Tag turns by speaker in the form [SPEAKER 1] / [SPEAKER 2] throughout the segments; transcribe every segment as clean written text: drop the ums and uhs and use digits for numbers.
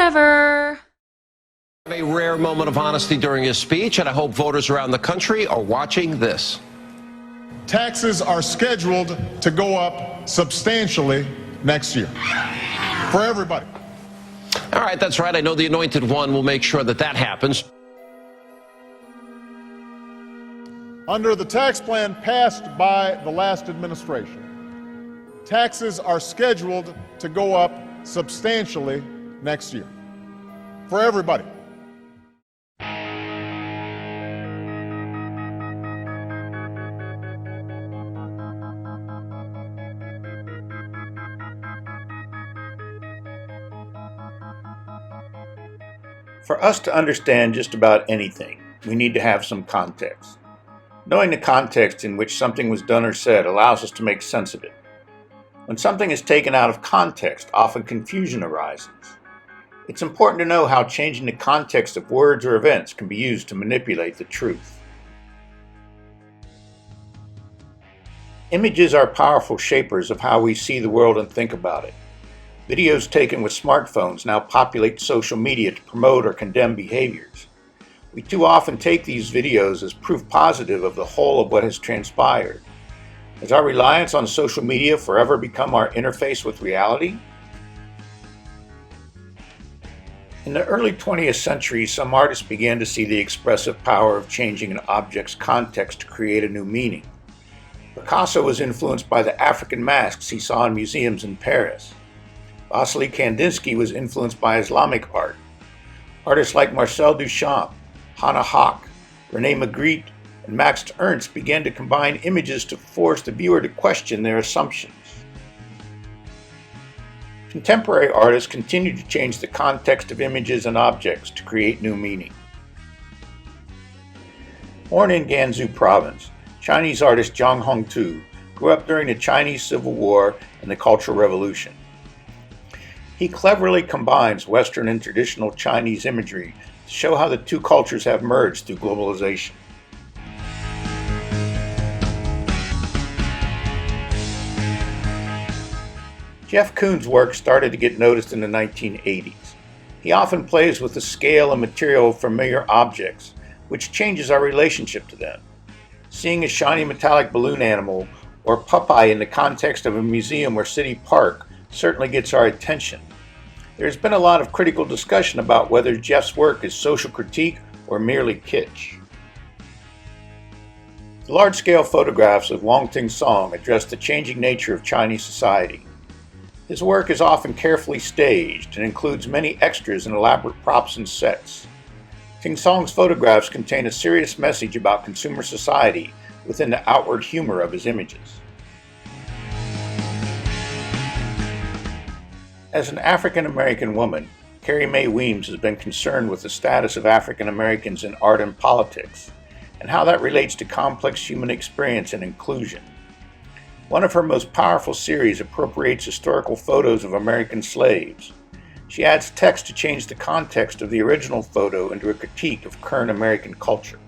[SPEAKER 1] Whatever.
[SPEAKER 2] A rare moment of honesty during his speech, and I hope voters around the country are watching this.
[SPEAKER 3] Taxes are scheduled to go up substantially next year for everybody.
[SPEAKER 2] All right, that's right. I know the Anointed One will make sure that that happens.
[SPEAKER 3] Under the tax plan passed by the last administration, taxes are scheduled to go up substantially next year for everybody.
[SPEAKER 4] For us to understand just about anything, we need to have some context. Knowing the context in which something was done or said allows us to make sense of it. When something is taken out of context, often confusion arises. It's important to know how changing the context of words or events can be used to manipulate the truth. Images are powerful shapers of how we see the world and think about it. Videos taken with smartphones now populate social media to promote or condemn behaviors. We too often take these videos as proof positive of the whole of what has transpired. Has our reliance on social media forever become our interface with reality? In the early 20th century, some artists began to see the expressive power of changing an object's context to create a new meaning. Picasso was influenced by the African masks he saw in museums in Paris. Vasily Kandinsky was influenced by Islamic art. Artists like Marcel Duchamp, Hannah Hock, René Magritte, and Max Ernst began to combine images to force the viewer to question their assumptions. Contemporary artists continue to change the context of images and objects to create new meaning. Born in Gansu Province, Chinese artist Zhang Hongtu grew up during the Chinese Civil War and the Cultural Revolution. He cleverly combines Western and traditional Chinese imagery to show how the two cultures have merged through globalization. Jeff Koons' work started to get noticed in the 1980s. He often plays with the scale and material of familiar objects, which changes our relationship to them. Seeing a shiny metallic balloon animal or Popeye in the context of a museum or city park certainly gets our attention. There's been a lot of critical discussion about whether Jeff's work is social critique or merely kitsch. The large-scale photographs of Wang Qingsong address the changing nature of Chinese society. His work is often carefully staged and includes many extras and elaborate props and sets. Qingsong's photographs contain a serious message about consumer society within the outward humor of his images. As an African American woman, Carrie Mae Weems has been concerned with the status of African Americans in art and politics, and how that relates to complex human experience and inclusion. One of her most powerful series appropriates historical photos of American slaves. She adds text to change the context of the original photo into a critique of current American culture.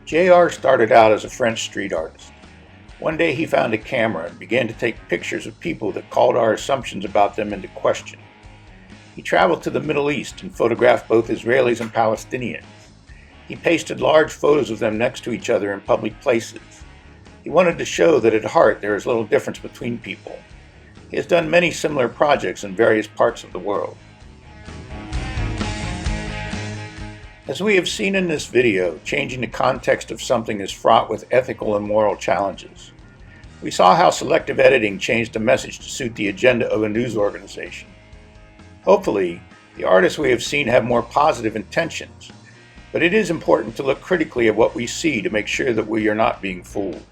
[SPEAKER 4] J.R. started out as a French street artist. One day he found a camera and began to take pictures of people that called our assumptions about them into question. He traveled to the Middle East and photographed both Israelis and Palestinians. He pasted large photos of them next to each other in public places. He wanted to show that at heart there is little difference between people. He has done many similar projects in various parts of the world. As we have seen in this video, changing the context of something is fraught with ethical and moral challenges. We saw how selective editing changed a message to suit the agenda of a news organization. Hopefully, the artists we have seen have more positive intentions, but it is important to look critically at what we see to make sure that we are not being fooled.